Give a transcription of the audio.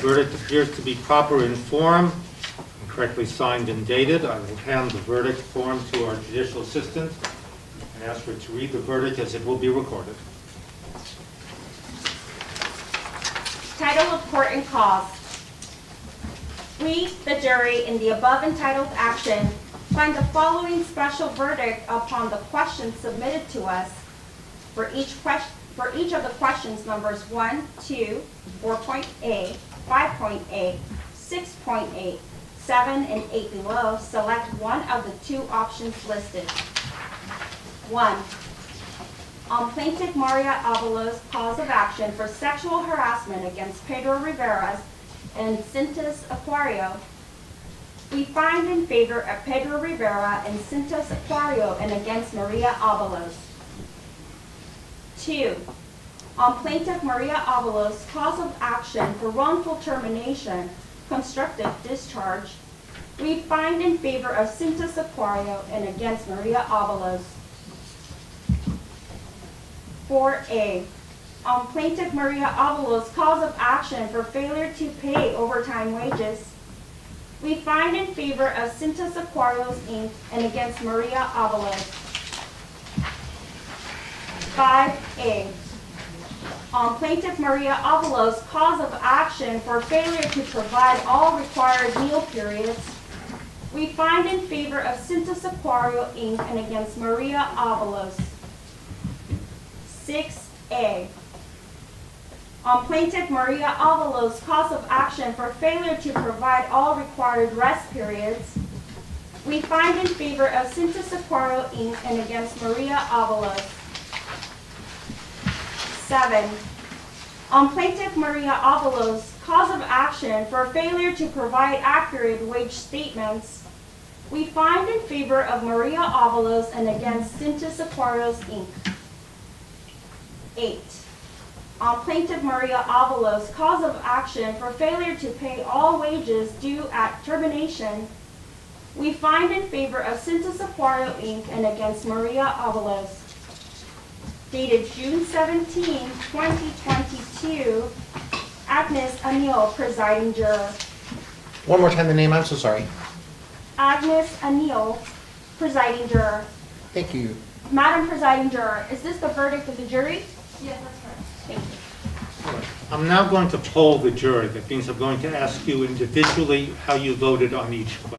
verdict appears to be proper in form and correctly signed and dated. I will hand the verdict form to our judicial assistant and ask her to read the verdict as it will be recorded. Title of court and cause. We, the jury, in the above entitled action, find the following special verdict upon the questions submitted to us. For each of the questions numbers 1, 2, 4.A, 5.A, 6.8, 7, and 8 below, select one of the two options listed. 1. On Plaintiff Maria Avalos' cause of action for sexual harassment against Pedro Rivera and Cintas Aquario, we find in favor of Pedro Rivera and Cintas Aquario and against Maria Avalos. 2. On Plaintiff Maria Avalos' cause of action for wrongful termination, constructive discharge, we find in favor of Cintas Aquario and against Maria Avalos. 4A. On Plaintiff Maria Avalos' cause of action for failure to pay overtime wages, we find in favor of Cintas Aquarios, Inc. and against Maria Avalos. 5A. On Plaintiff Maria Avalos' cause of action for failure to provide all required meal periods, we find in favor of Cintas Aquario, Inc. and against Maria Avalos. 6A. On Plaintiff Maria Avalos' cause of action for failure to provide all required rest periods, we find in favor of Cintas Aquario, Inc. and against Maria Avalos. 7. On Plaintiff Maria Avalos' cause of action for failure to provide accurate wage statements, we find in favor of Maria Avalos and against Cintas Aquarios, Inc. 8. On Plaintiff Maria Avalos' cause of action for failure to pay all wages due at termination, we find in favor of Cintas Aquario, Inc. and against Maria Avalos. Dated June 17, 2022, Agnes Anil, presiding juror. One more time the name, I'm so sorry. Agnes Anil, presiding juror. Thank you. Madam Presiding Juror, is this the verdict of the jury? Yes, that's correct. Thank you. I'm now going to poll the jury. That means I'm going to ask you individually how you voted on each question.